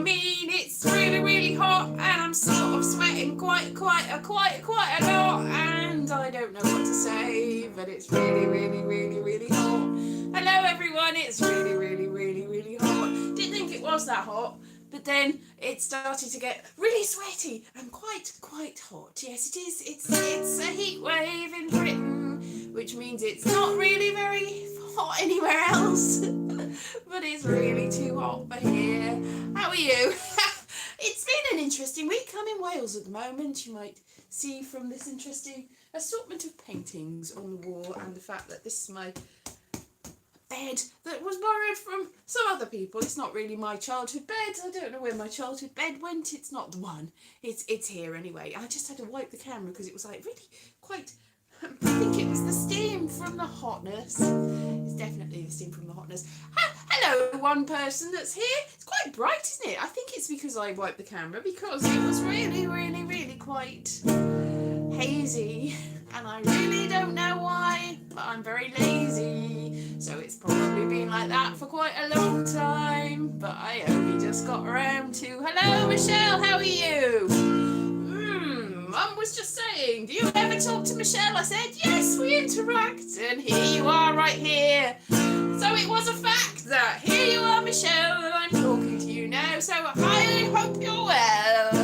mean, it's really, really hot, and I'm sort of sweating quite a lot, and I don't know what to say, but it's really, really, really, really hot. Hello, everyone. It's really, really, really, really hot. Didn't think it was that hot, but then it started to get really sweaty and quite hot. Yes, it is. It's a heat wave in Britain, which means it's not really very hot anywhere else, but it's really too hot for here. How are you? It's been an interesting week. I'm in Wales at the moment. You might see from this interesting assortment of paintings on the wall and the fact that this is my bed that was borrowed from some other people. It's not really my childhood bed. I don't know where my childhood bed went. It's not the one. It's here anyway. I just had to wipe the camera because it was like really quite... I think it was the steam from the hotness. It's definitely the steam from the hotness. Hello, one person that's here. It's quite bright, isn't it? I think it's because I wiped the camera, because it was really, really, really quite hazy. And I really don't know why, but I'm very lazy. So it's probably been like that for quite a long time. But I only just got around to... Hello, Michelle, how are you? Mum was just saying, do you ever talk to Michelle? I said, yes, we interact, and here you are right here. So it was a fact that here you are, Michelle, and I'm talking to you now, so I hope you're well.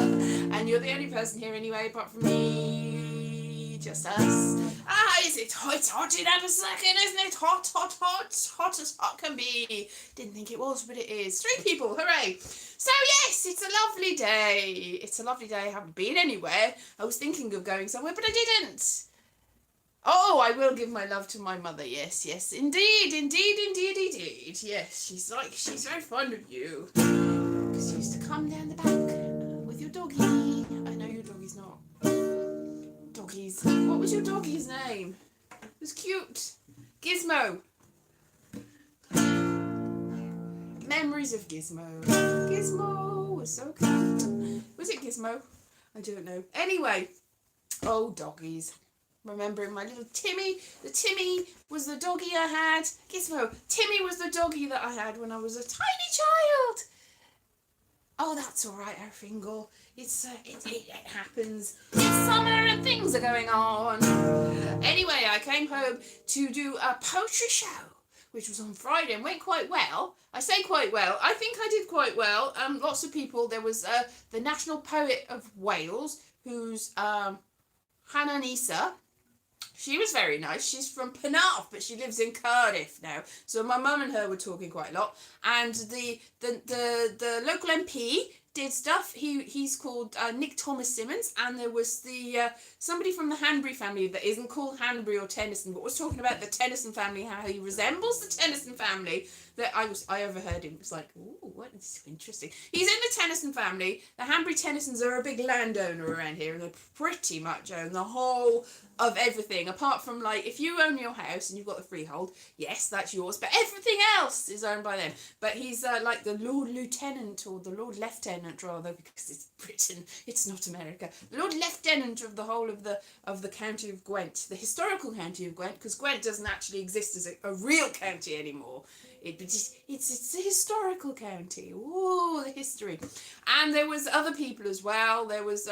And you're the only person here anyway, apart from me, just us. Is it hot? It's hot in a second, isn't it? Hot as hot can be. Didn't think it was, but it is. 3 people, hooray. So yes, it's a lovely day. It's a lovely day. I haven't been anywhere. I was thinking of going somewhere, but I didn't. Oh, I will give my love to my mother. Yes, indeed. Yes, she's very fond of you. Because you used to come down the back with your doggy. I know your doggy's not. Doggies. What was your doggy's name? It was cute. Gizmo. Memories of Gizmo. Gizmo was so cute. Was it Gizmo? I don't know. Anyway. Oh, doggies. Remembering my little Timmy. The Timmy was the doggy I had. Gizmo. Timmy was the doggy that I had when I was a tiny child. Oh, that's all right, Fingal. It happens. It's summer and things are going on. Anyway, I came home to do a poetry show, which was on Friday and went quite well. I say quite well. I think I did quite well. Lots of people. There was the national poet of Wales, who's Hannah Nisa. She was very nice. She's from Penarth, but she lives in Cardiff now. So my mum and her were talking quite a lot. And the local MP did stuff. He's called Nick Thomas Simmons, and there was the somebody from the Hanbury family that isn't called Hanbury or Tennyson, but was talking about the Tennyson family, how he resembles the Tennyson family. That I overheard him. It was like, oh, what is so interesting. He's in the Tennyson family. The Hanbury Tennysons are a big landowner around here, and they pretty much own the whole of everything, apart from, like, if you own your house and you've got the freehold, yes, that's yours, but everything else is owned by them. But he's like the Lord Lieutenant, or the Lord Lieutenant rather, because it's Britain, it's not America. The Lord Lieutenant of the whole of the county of Gwent, the historical county of Gwent, because Gwent doesn't actually exist as a real county anymore. It's a historical county. Oh, the history. And there was other people as well. There was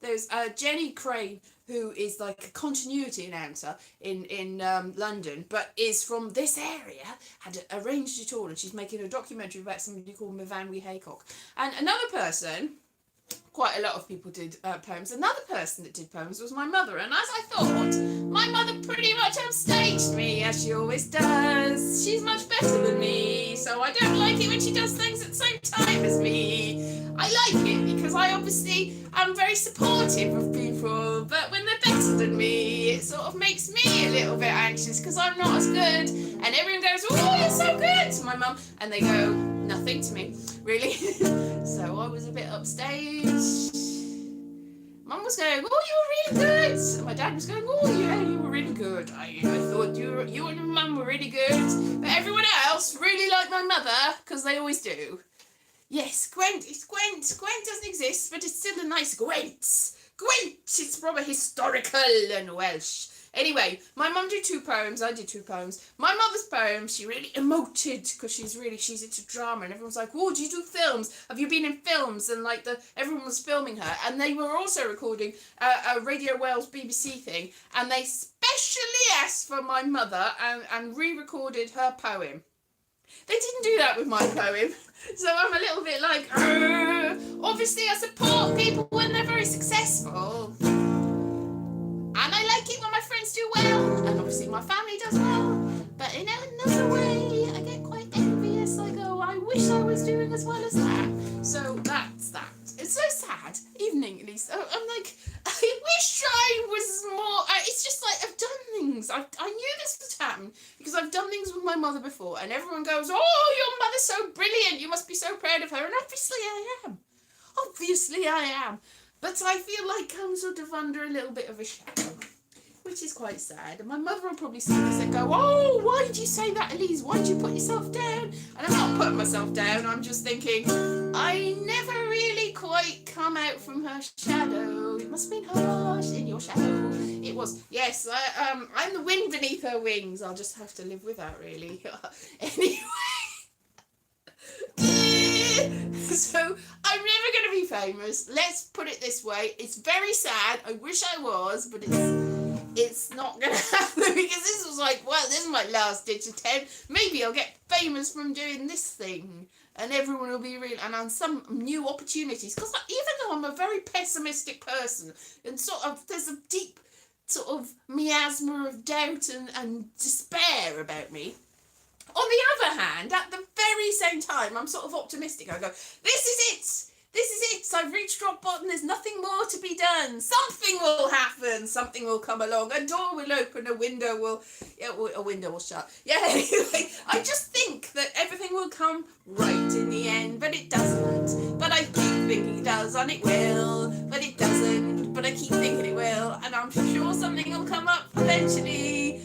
there's Jenny Crane, who is like a continuity announcer in London, but is from this area, had arranged it all, and she's making a documentary about somebody called Movanwi Haycock. And another person, quite a lot of people did poems. Another person that did poems was my mother, and as I thought, my mother pretty much upstaged me, as she always does. She's much better than me, so I don't like it when she does things at the same time as me. I like it because I'm very supportive of people, but when they're better than me, it sort of makes me a little bit anxious because I'm not as good, and everyone goes, oh, you're so good, to my mum, and they go, nothing to me, really. So I was a bit upstaged. Mum was going, oh, you were really good. And my dad was going, oh, yeah, you were really good. I thought you and your mum were really good. But everyone else really liked my mother, because they always do. Yes, Gwent. It's Gwent. Gwent doesn't exist, but it's still a nice Gwent. Gwent. It's proper historical and Welsh. Anyway, my mum did 2 poems, I did 2 poems. My mother's poem, she really emoted because she's into drama, and everyone's like, "Oh, do you do films? Have you been in films?" And like everyone was filming her, and they were also recording a Radio Wales BBC thing, and they specially asked for my mother and re-recorded her poem. They didn't do that with my poem, so I'm a little bit like, obviously I support people when they're very successful. And I like it when my friends do well, and obviously my family does well. But in another way, I get quite envious. I go, I wish I was doing as well as that. So that's that. It's so sad. Evening, Elise. I'm like, I wish I was more. It's just like I've done things. I knew this would happen because I've done things with my mother before, and everyone goes, "Oh, your mother's so brilliant. You must be so proud of her." And obviously I am. Obviously I am. But I feel like I'm sort of under a little bit of a shadow, which is quite sad. And my mother will probably see this and go, "Oh, why did you say that, Elise? Why did you put yourself down?" And I'm not putting myself down. I'm just thinking, I never really quite come out from her shadow. It must have been harsh in your shadow. It was. Yes, I'm the wind beneath her wings. I'll just have to live with that, really. Anyway. So I'm never going to be famous. Let's put it this way. It's very sad. I wish I was, but it's not going to happen because this was like, well, this is my last ditch attempt. Maybe I'll get famous from doing this thing, and everyone will be real, and on some new opportunities. Because even though I'm a very pessimistic person, and sort of there's a deep sort of miasma of doubt and despair about me. On the other hand, at the very same time, I'm sort of optimistic. I go, this is it. This is it. I've reached rock bottom. There's nothing more to be done. Something will happen. Something will come along. A door will open. A window will shut. Yeah, anyway, I just think that everything will come right in the end, but it doesn't. But I keep thinking it does, and it will, but it doesn't. But I keep thinking it will, and I'm sure something will come up eventually.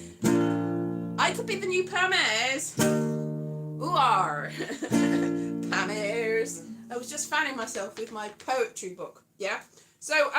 I could be the new Pamers. Who are Pamers? I was just fanning myself with my poetry book. Yeah. So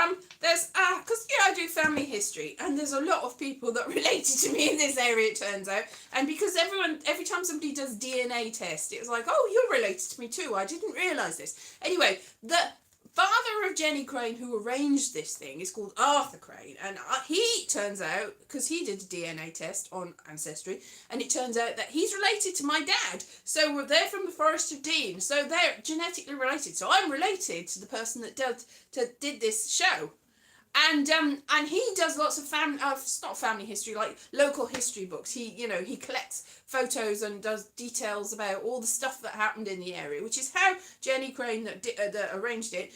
there's because I do family history, and there's a lot of people that related to me in this area. It turns out, and because every time somebody does DNA test, it's like, oh, you're related to me too. I didn't realise this. Anyway, the father of Jenny Crane, who arranged this thing, is called Arthur Crane, and he turns out, because he did a DNA test on Ancestry, and it turns out that he's related to my dad. So they're from the Forest of Dean, so they're genetically related. So I'm related to the person that did this show. And he does lots of not family history, like local history books. He collects photos and does details about all the stuff that happened in the area, which is how Jenny Crane that arranged it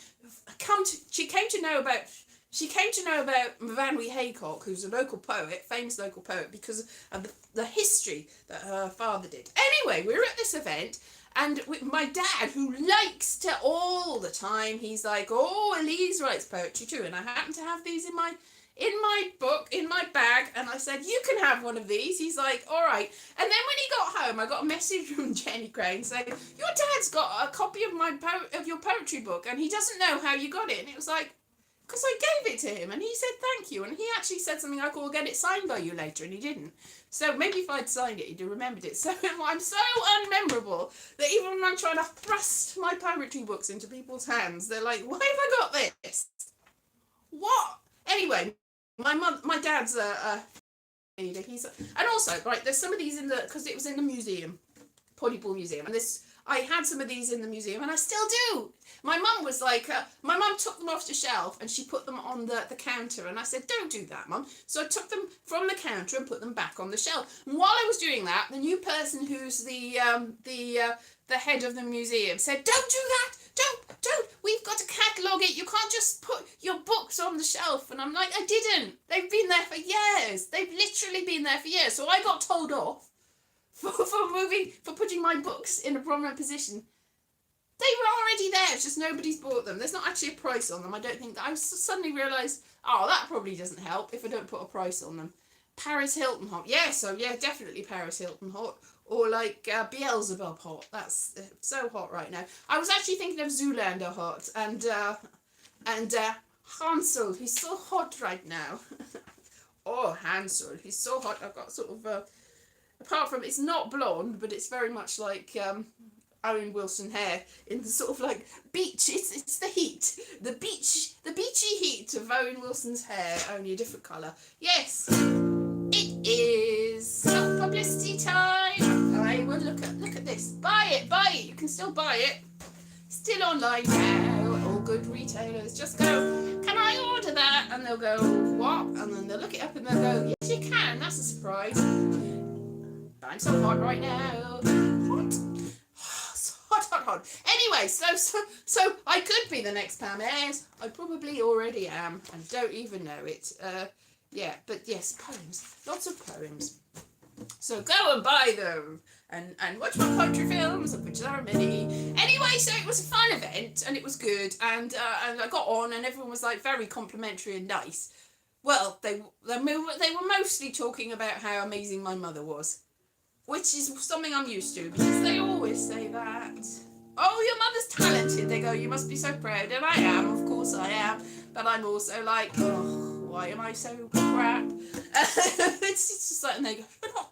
she came to know about Mvanwi Haycock, who's a famous local poet, because of the history that her father did. Anyway, we were at this event. And with my dad, who likes to all the time, he's like, "Oh, Elise writes poetry too." And I happen to have these in my book, in my bag. And I said, "You can have one of these." He's like, "All right." And then when he got home, I got a message from Jenny Crane saying, "Your dad's got a copy of your poetry book, and he doesn't know how you got it." And it was like, because I gave it to him, and he said thank you, and he actually said something like, "I'll get it signed by you later," and he didn't. So maybe if I'd signed it, he'd have remembered it. So I'm so unmemorable that even when I'm trying to thrust my poetry books into people's hands, they're like, "Why have I got this? What?" Anyway, my dad's a leader. And also, right, there's some of these because it was in the museum, Pontypool Museum, and I had some of these in the museum, and I still do. My mum was like, my mum took them off the shelf, and she put them on the counter, and I said, "Don't do that, Mum." So I took them from the counter and put them back on the shelf. And while I was doing that, the new person who's the head of the museum said, "Don't do that. Don't. We've got to catalogue it. You can't just put your books on the shelf." And I'm like, I didn't. They've been there for years. They've literally been there for years. So I got told off for putting my books in a prominent position. They were already there, it's just nobody's bought them. There's not actually a price on them. I don't think that. I suddenly realised, that probably doesn't help if I don't put a price on them. Paris Hilton hot. Yeah, so yeah, definitely Paris Hilton hot. Or like Beelzebub hot. That's so hot right now. I was actually thinking of Zoolander hot. And Hansel, he's so hot right now. Oh, Hansel, he's so hot. I've got sort of apart from it's not blonde, but it's very much like Owen Wilson hair in the sort of like beach. It's the heat, the beachy heat of Owen Wilson's hair, only a different colour. Yes, it is publicity time. I will look at this. Buy it. You can still buy it. Still online now. All good retailers. Just go, can I order that? And they'll go, what? And then they'll look it up and they'll go, yes you can. That's a surprise. I'm so hot right now. Hot. Anyway, so I could be the next Pam Ayres. I probably already am and don't even know it. Yeah, but yes, poems. Lots of poems. So go and buy them and watch my poetry films, of which there are many. Anyway, so it was a fun event and it was good and I got on and everyone was like very complimentary and nice. Well, they were mostly talking about how amazing my mother was, which is something I'm used to because they always say that. Oh, your mother's talented. They go, you must be so proud. And I am, of course I am. But I'm also like, oh, why am I so crap? It's just like, and they go,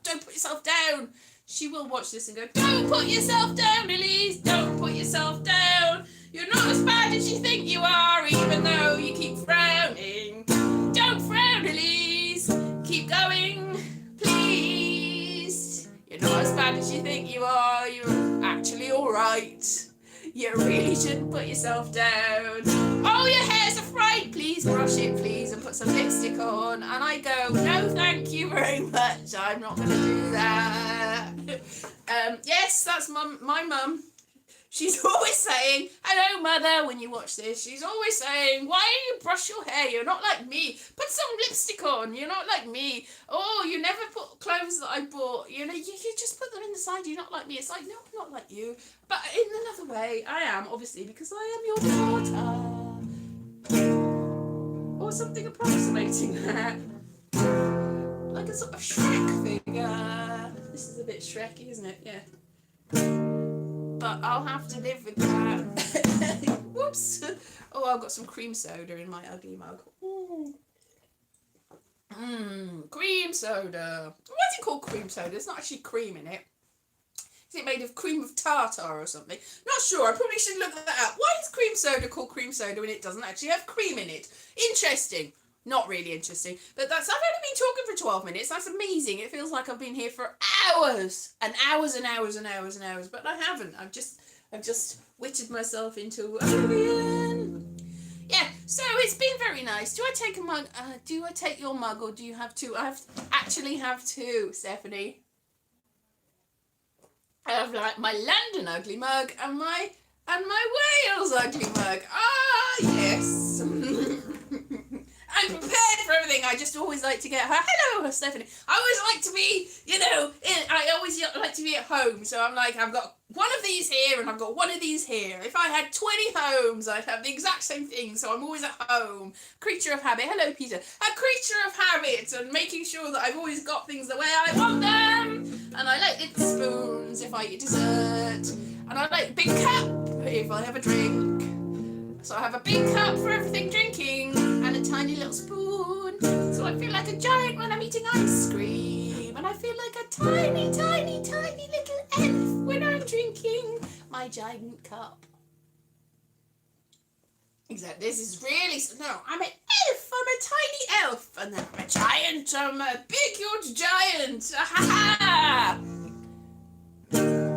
don't put yourself down. She will watch this and go, don't put yourself down, Elise. Don't put yourself down. You're not as bad as you think you are, even though you keep frowning. Don't frown, Elise. Keep going, please. You're not as bad as you think you are. You're actually all right. You really shouldn't put yourself down. Oh, your hair's a fright. Please brush it, please, and put some lipstick on. And I go, no, thank you very much. I'm not going to do that. Yes, that's my mum. She's always saying, hello, mother, when you watch this. She's always saying, why do you brush your hair? You're not like me. Put some lipstick on. You're not like me. Oh, you never put clothes that I bought. You know, you just put them in the side. You're not like me. It's like, no, I'm not like you. But in another way, I am, obviously, because I am your daughter. Or something approximating that. Like a sort of Shrek figure. This is a bit Shreky, isn't it? Yeah. But I'll have to live with that. Whoops. Oh, I've got some cream soda in my ugly mug. Cream soda. What's it called, cream soda? There's not actually cream in it. Is it made of cream of tartar or something? Not sure. I probably should look that up. Why is cream soda called cream soda when it doesn't actually have cream in it? Interesting. Not really interesting. But I've only been talking for 12 minutes. That's amazing. It feels like I've been here for hours and hours and hours and hours and hours. But I haven't. I've just witted myself into oblivion. Yeah, so it's been very nice. Do I take a mug? Do I take your mug or do you have two? I actually have two, Stephanie. I have like my London ugly mug and my Wales ugly mug. Ah, yes. I'm prepared for everything. I just always like to get her. Hello, Stephanie. I always like to be, I always like to be at home. So I'm like, I've got one of these here and I've got one of these here. If I had 20 homes, I'd have the exact same thing. So I'm always at home. Creature of habit. Hello, Peter. A creature of habit and making sure that I've always got things the way I want them. And I like little spoons if I eat dessert. And I like big cup if I have a drink. So I have a big cup for everything drinking and a tiny little spoon. So I feel like a giant when I'm eating ice cream. And I feel like a tiny, tiny, tiny little elf when I'm drinking my giant cup. Except this is really... No, I'm an elf. I'm a tiny elf. And then I'm a giant. I'm a big, huge giant. Ha-ha!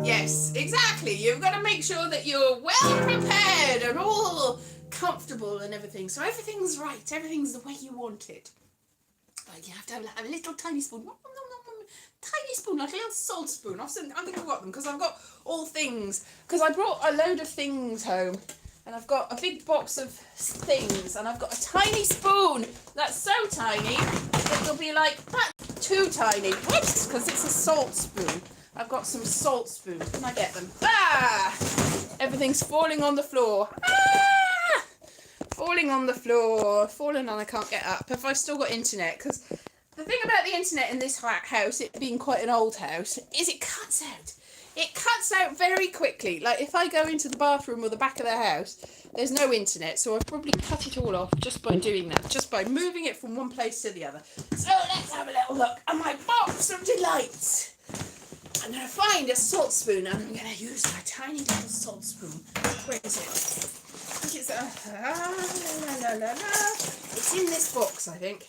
Yes, exactly. You've got to make sure that you're well prepared and all comfortable and everything. So everything's right. Everything's the way you want it. But you have to have a little tiny spoon. Tiny spoon, like a little salt spoon. I'm going to got them because I've got all things. Because I brought a load of things home. And I've got a big box of things. And I've got a tiny spoon. That's so tiny that it'll be like, that's too tiny. Whoops, because it's a salt spoon. I've got some salt spoons. Can I get them? Ah! Everything's falling on the floor. Ah! Falling on the floor. Falling and I can't get up. Have I still got internet? Because the thing about the internet in this house, it being quite an old house, is it cuts out. It cuts out very quickly. Like if I go into the bathroom or the back of the house, there's no internet. So I've probably cut it all off just by doing that. Just by moving it from one place to the other. So have a little look at my box of delights. I'm going to find a salt spoon and I'm going to use my tiny little salt spoon. Where is it? I think it's in this box, I think.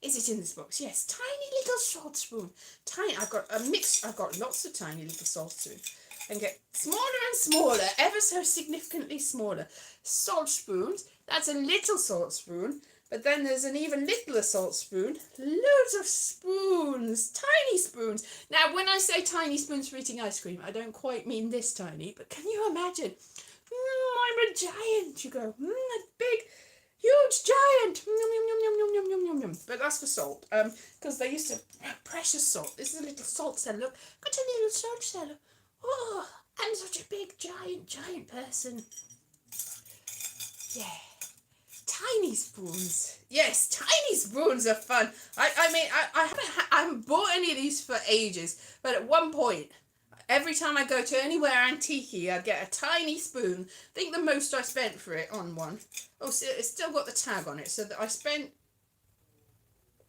Is it in this box? Yes, tiny little salt spoon. Tiny. I've got lots of tiny little salt spoons. And get smaller and smaller, ever so significantly smaller. Salt spoons. That's a little salt spoon. But then there's an even littler salt spoon. Loads of spoons. Tiny spoons. Now, when I say tiny spoons for eating ice cream, I don't quite mean this tiny. But can you imagine? I'm a giant. You go, a big, huge giant. But that's for salt. Because they used to precious salt. This is a little salt cellar. Look, got a little salt cellar. Oh, I'm such a big, giant person. Yeah. Tiny spoons. Yes, tiny spoons are fun. I haven't bought any of these for ages. But at one point, every time I go to anywhere antique-y, I get a tiny spoon. I think the most I spent for it on one. Oh, so it's still got the tag on it. So that I spent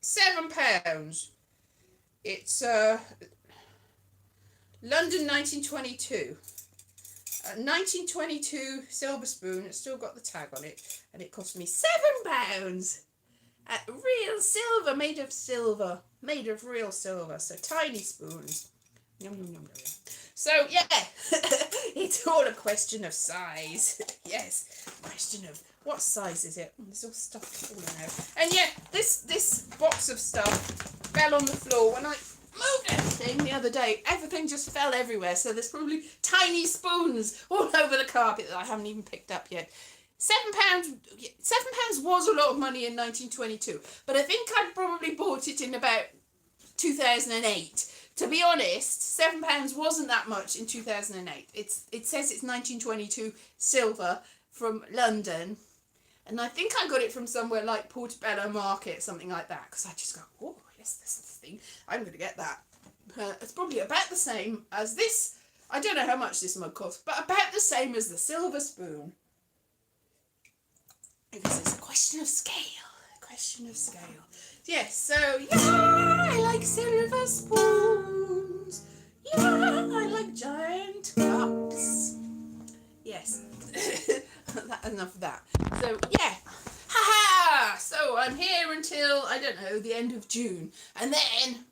£7. It's London 1922. 1922 silver spoon. It's still got the tag on it. And it cost me £7. Real silver, made of silver. Made of real silver. So tiny spoons. Yum, yum, yum, yum. So, yeah. It's all a question of size. Yes. Question of what size is it? There's all stuff falling out. And yeah, this box of stuff fell on the floor when I moved everything the other day. Everything just fell everywhere, so there's probably tiny spoons all over the carpet that I haven't even picked up yet. £7 was a lot of money in 1922, but I think I probably bought it in about 2008. To be honest, £7 wasn't that much in 2008. It says it's 1922 silver from London, and I think I got it from somewhere like Portobello Market, something like that, because I just go, oh yes, this thing, I'm going to get that. It's probably about the same as this. I don't know how much this mug costs, but about the same as the silver spoon. Because it's a question of scale. A question of scale. Yes, so, yeah, I like silver spoons. Yeah, I like giant cups. Yes. Enough of that. So, yeah. Ha-ha! So, I'm here until, I don't know, the end of June. And then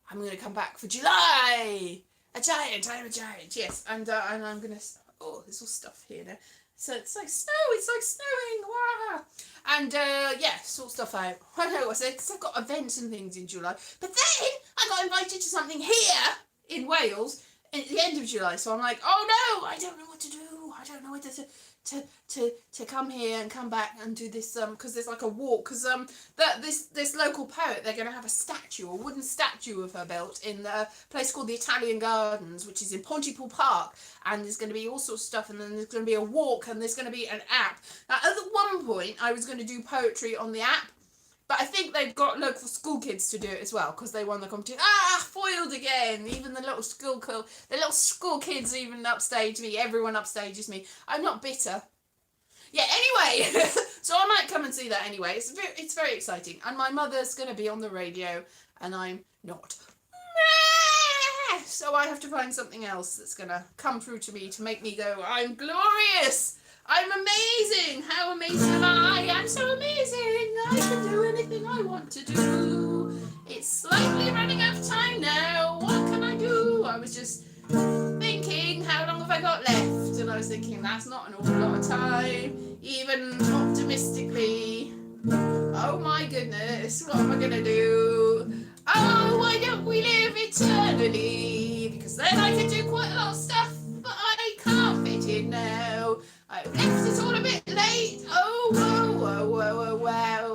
I'm going to come back for July. I'm a giant, yes. And I'm going to, oh, there's all stuff here now. So it's like snowing, wow. And yeah, sort stuff out. I know, I said, because I've got events and things in July. But then I got invited to something here in Wales at the end of July. So I'm like, oh no, I don't know what to do. I don't know whether to come here and come back and do this, because there's like a walk, because this local poet, they're going to have a wooden statue of her built in a place called the Italian Gardens, which is in Pontypool Park, and there's going to be all sorts of stuff, and then there's going to be a walk, and there's going to be an app. Now, at one point, I was going to do poetry on the app, but I think they've got local school kids to do it as well, because they won the competition. Foiled again. Even the little school kids even upstage me. Everyone upstages me. I'm not bitter. Yeah, anyway. So I might come and see that anyway. It's very exciting. And my mother's going to be on the radio, and I'm not. So I have to find something else that's going to come through to me to make me go, I'm glorious. I'm amazing! How amazing am I? I'm so amazing! I can do anything I want to do. It's slightly running out of time now. What can I do? I was just thinking, how long have I got left? And I was thinking, that's not an awful lot of time. Even optimistically. Oh my goodness, what am I going to do? Oh, why don't we live eternally? Because then I can do quite a lot of stuff, but I can't fit in now. I've left it all a bit late. Oh, whoa.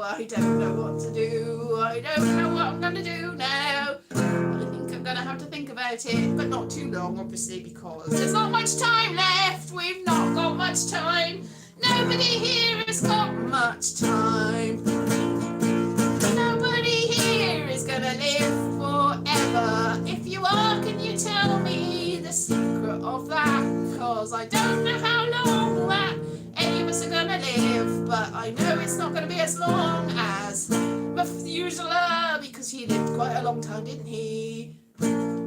I don't know what to do. I don't know what I'm going to do now. I think I'm going to have to think about it, but not too long, obviously, because there's not much time left. We've not got much time. Nobody here has got much time. Nobody here is going to live forever. If you are, can you tell me the secret of that? Because I don't know how long that any of us are going to live, but I know it's not going to be as long as Methuselah, because because he lived quite a long time, didn't he?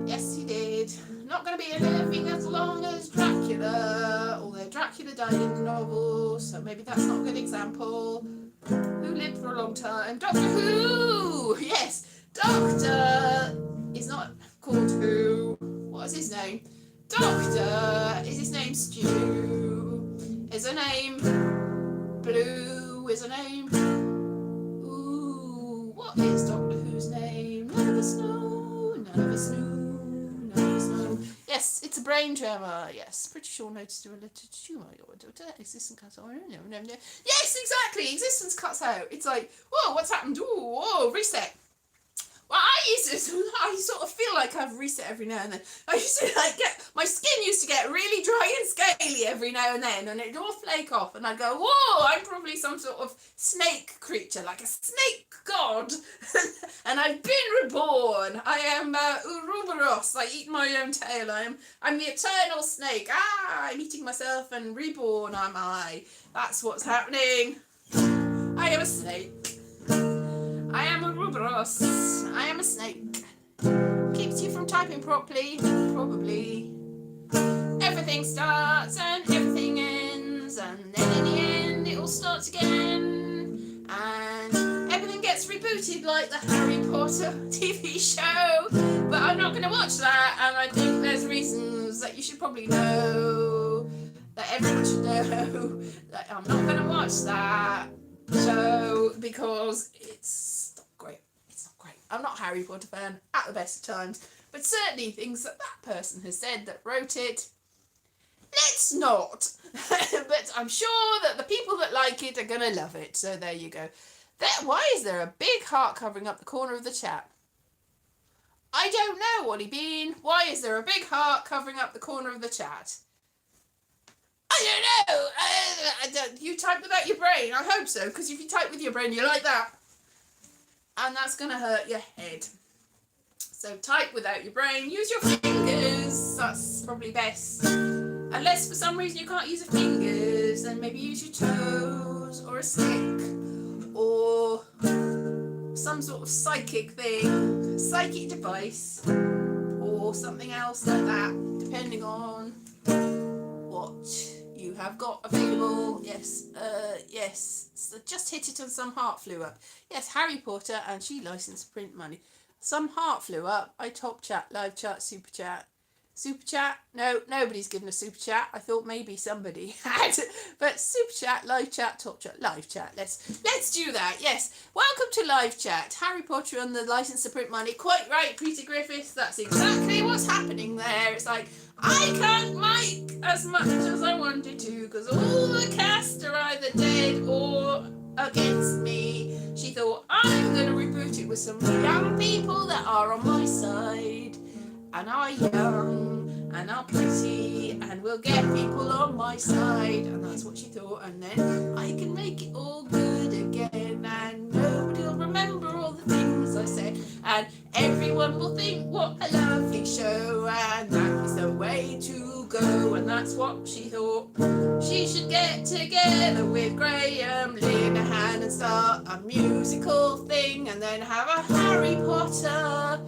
Yes, he did. Not going to be living as long as Dracula, although Dracula died in the novel, so maybe that's not a good example. Who lived for a long time? Doctor Who! Yes, Doctor is not called Who. What is his name? Doctor. Is his name Stew? Is her name Blue? Is her name? Ooh, what is Doctor Who's name? None of us know. None of us know. None of us know. Yes, it's a brain tremor. Yes, pretty sure noticed a related tumour. Existence cuts out. No. Yes, exactly. Existence cuts out. It's like, whoa, what's happened? Ooh, whoa, reset. Well, I sort of feel like I've reset every now and then. I used to my skin used to get really dry and scaly every now and then, and it'd all flake off, and I'd go, whoa, I'm probably some sort of snake creature, like a snake god, and I've been reborn. I am Ouroboros. I eat my own tail. I'm the eternal snake. I'm eating myself and reborn. Am I? That's what's happening. I am a snake. I am a Ouroboros. I am a snake. Keeps you from typing properly, probably. Everything starts and everything ends, and then in the end it all starts again. And everything gets rebooted like the Harry Potter TV show. But I'm not going to watch that, and I think there's reasons that you should probably know, that everyone should know, that I'm not going to watch that show because it's not great. It's not great. I'm not a Harry Potter fan at the best of times, but certainly things that person has said that wrote it, let's not. But I'm sure that the people that like it are going to love it. So there you go. Why is there a big heart covering up the corner of the chat? I don't know, Wally Bean. Why is there a big heart covering up the corner of the chat? I don't know. You type without your brain. I hope so, because if you type with your brain, you're like that. And that's going to hurt your head. So type without your brain. Use your fingers. That's probably best. Unless for some reason you can't use your fingers, then maybe use your toes or a stick or some sort of psychic thing, psychic device or something else like that, depending on what you have got available. Yes, so just hit it and some heart flew up. Yes, Harry Potter, and she licensed print money. Some heart flew up. I top chat, live chat, super chat. Super chat? No, nobody's given a super chat. I thought maybe somebody had. But super chat, live chat, top chat, live chat. Let's do that. Yes. Welcome to live chat. Harry Potter and the license to print money. Quite right, Peter Griffiths. That's exactly what's happening there. It's like, I can't mic as much as I wanted to because all the cast are either dead or against me. She thought, I'm going to reboot it with some young people that are on my side and are young and are pretty and will get people on my side. And that's what she thought. And then I can make it all good again and nobody will remember all the things I said and everyone will think what a lovely show and that is the way to go. And that's what she thought. She should get together with Graham Linehan and start a musical thing and then have a Harry Potter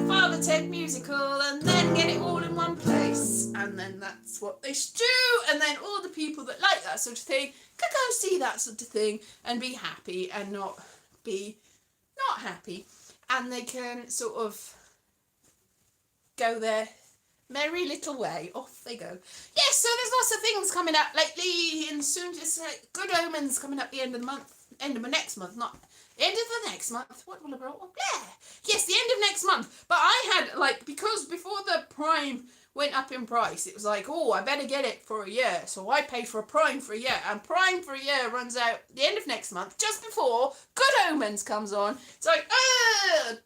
Father Ted musical and then get it all in one place. And then that's what they should do. And then all the people that like that sort of thing can go see that sort of thing and be happy and not be not happy. And they can sort of go their merry little way. Off they go. Yes, so there's lots of things coming up lately and soon just Good Omens coming up the end of the month. End of the next month, not end of the next month. What will I brought? Yeah. Yes, the end of next month. But I had, because before the Prime went up in price, it was like, oh, I better get it for a year. So I paid for a Prime for a year. And Prime for a year runs out the end of next month, just before Good Omens comes on. It's like,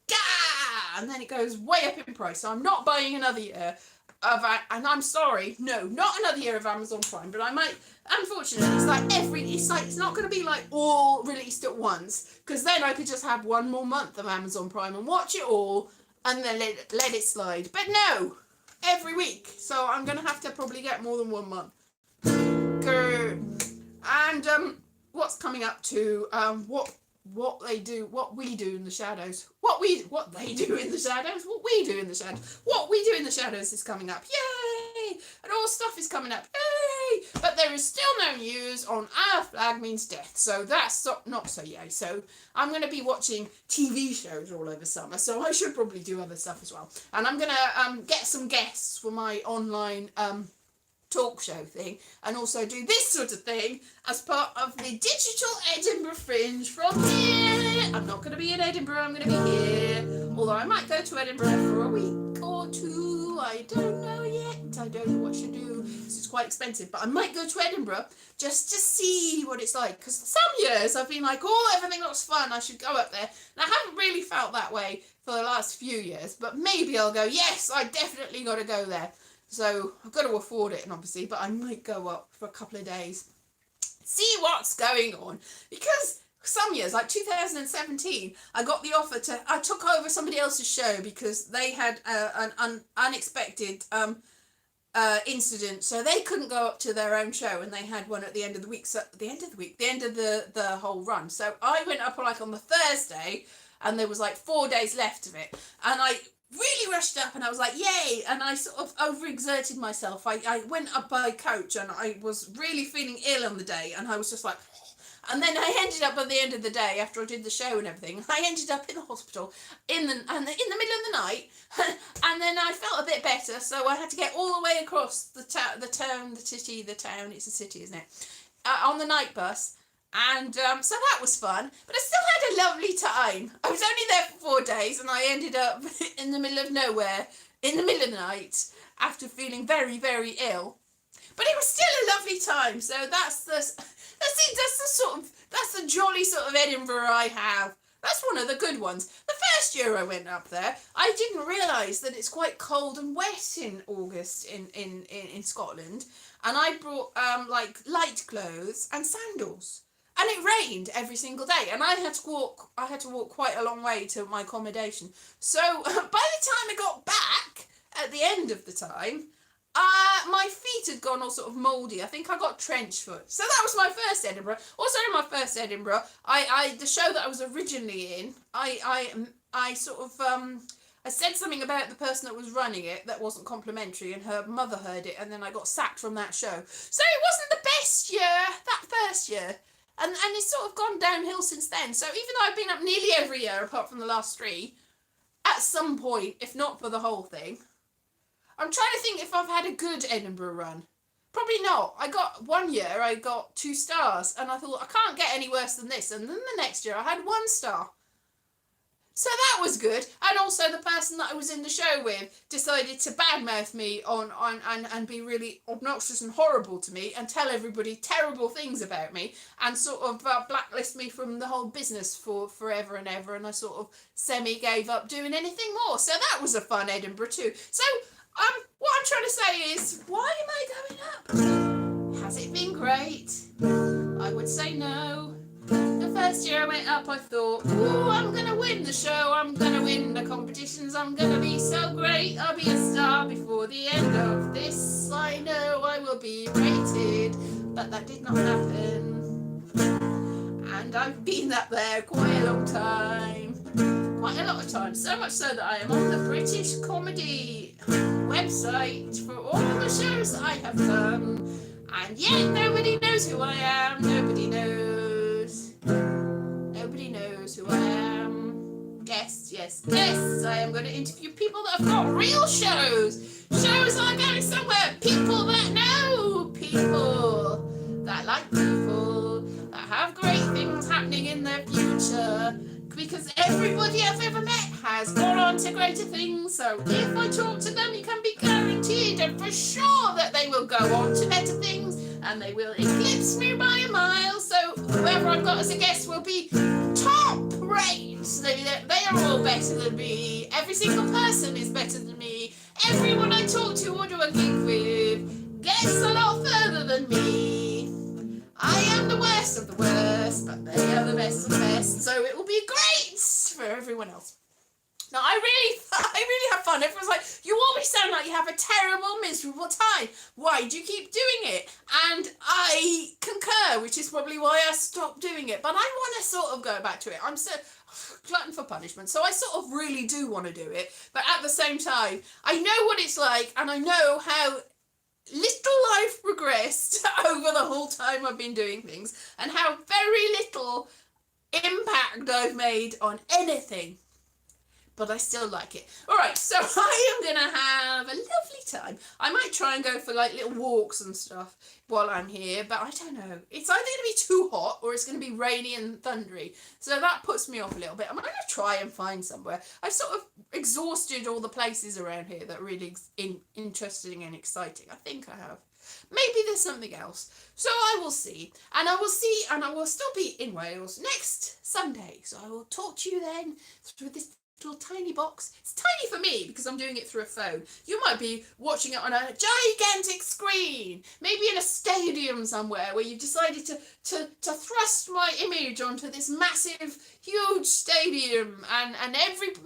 gah! And then it goes way up in price. So I'm not buying another year of, and I'm sorry, no, not another year of Amazon Prime, but I might. Unfortunately, it's not going to be all released at once, because then I could just have one more month of Amazon Prime and watch it all and then let it slide. But no, every week. So I'm going to have to probably get more than 1 month. Good. And what's coming up to what what we do in the shadows. What they do in the shadows. What we do in the shadows. What we do in the shadows is coming up. Yay! And all stuff is coming up. Yay! But there is still no news on Our Flag Means Death. So that's not so yay. So I'm going to be watching TV shows all over summer. So I should probably do other stuff as well. And I'm going to get some guests for my online talk show thing, and also do this sort of thing as part of the Digital Edinburgh Fringe from here. I'm not going to be in Edinburgh, I'm going to be here, although I might go to Edinburgh for a week or two. I don't know yet. I don't know what I should do. It's quite expensive, but I might go to Edinburgh just to see what it's like, because some years I've been like, oh, everything looks fun, I should go up there, and I haven't really felt that way for the last few years, but maybe I'll go, yes, I definitely got to go there. So I've got to afford it, and obviously, but I might go up for a couple of days, see what's going on. Because some years, like 2017, I got the offer I took over somebody else's show because they had an unexpected incident, so they couldn't go up to their own show, and they had one at the end of the week. So the end of the whole run. So I went up like on the Thursday, and there was like 4 days left of it, and I really rushed up, and I was like, yay, and I sort of overexerted myself. I went up by coach, and I was really feeling ill on the day, and I was just like, and then I ended up at the end of the day, after I did the show and everything, I ended up in the hospital in the middle of the night, and then I felt a bit better, so I had to get all the way across the town, it's a city, isn't it, on the night bus. And so that was fun, but I still had a lovely time. I was only there for 4 days, and I ended up in the middle of nowhere, in the middle of the night, after feeling very, very ill. But it was still a lovely time. So that's the jolly sort of Edinburgh I have. That's one of the good ones. The first year I went up there, I didn't realise that it's quite cold and wet in August in Scotland, and I brought like light clothes and sandals. And it rained every single day, and I had to walk quite a long way to my accommodation. So by the time I got back at the end of the time, my feet had gone all sort of mouldy. I think I got trench foot. So that was my first Edinburgh. Also in my first Edinburgh, the show that I was originally in, I sort of I said something about the person that was running it that wasn't complimentary, and her mother heard it, and then I got sacked from that show. So it wasn't the best year, that first year. And it's sort of gone downhill since then. So even though I've been up nearly every year, apart from the last 3, at some point, if not for the whole thing, I'm trying to think if I've had a good Edinburgh run. Probably not. One year I got 2 stars, and I thought, I can't get any worse than this. And then the next year I had 1 star. So that was good. And also the person that I was in the show with decided to badmouth me and be really obnoxious and horrible to me, and tell everybody terrible things about me, and sort of blacklist me from the whole business for forever and ever, and I sort of gave up doing anything more. So that was a fun Edinburgh too. So what I'm trying to say is, why am I going up? Has it been great? I would say no. The first year I went up, I thought, ooh, I'm going to win the show, I'm going to win the competitions, I'm going to be so great, I'll be a star before the end of this, I know I will be rated, but that did not happen, and I've been up there quite a long time, quite a lot of times, so much so that I am on the British Comedy website for all the shows that I have done, and yet nobody knows who I am, nobody knows who I am. Guests, yes, guests. I am going to interview people that have got real shows. Shows are going somewhere. People that know people. That like people. That have great things happening in their future. Because everybody I've ever met has gone on to greater things. So if I talk to them, you can be guaranteed and for sure that they will go on to better things. And they will eclipse me by a mile. So whoever I've got as a guest will be top rate. They are all better than me. Every single person is better than me. Everyone I talk to or do a gig with gets a lot further than me. I am the worst of the worst, but they are the best of the best. So it will be great for everyone else. No, I really have fun. Everyone's like, you always sound like you have a terrible, miserable time. Why do you keep doing it? And I concur with which is probably why I stopped doing it. But I want to sort of go back to it. I'm so glutton for punishment, so I sort of really do want to do it. But at the same time, I know what it's like, and I know how little I've progressed over the whole time I've been doing things, and how very little impact I've made on anything. But I still like it. All right, so I am going to have a lovely time. I might try and go for like little walks and stuff while I'm here, but I don't know. It's either going to be too hot or it's going to be rainy and thundery. So that puts me off a little bit. I'm going to try and find somewhere. I've sort of exhausted all the places around here that are really interesting and exciting. I think I have. Maybe there's something else. So I will see. And I will still be in Wales next Sunday. So I will talk to you then through this little tiny box. It's tiny for me because I'm doing it through a phone. You might be watching it on a gigantic screen, maybe in a stadium somewhere where you've decided to thrust my image onto this massive, huge stadium, and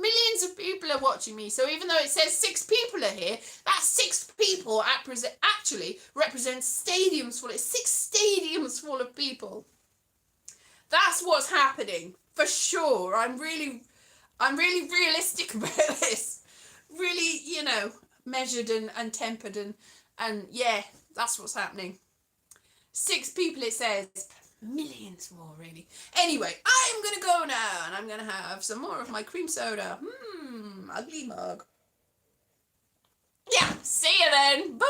millions of people are watching me. So even though it says 6 people are here, that 6 people actually represents stadiums full. It's 6 stadiums full of people. That's what's happening for sure. I'm really realistic about this. Really, measured and tempered and yeah, that's what's happening. 6 people it says, millions more really. Anyway, I'm gonna go now and I'm gonna have some more of my cream soda. Ugly mug. Yeah, see you then. Bye.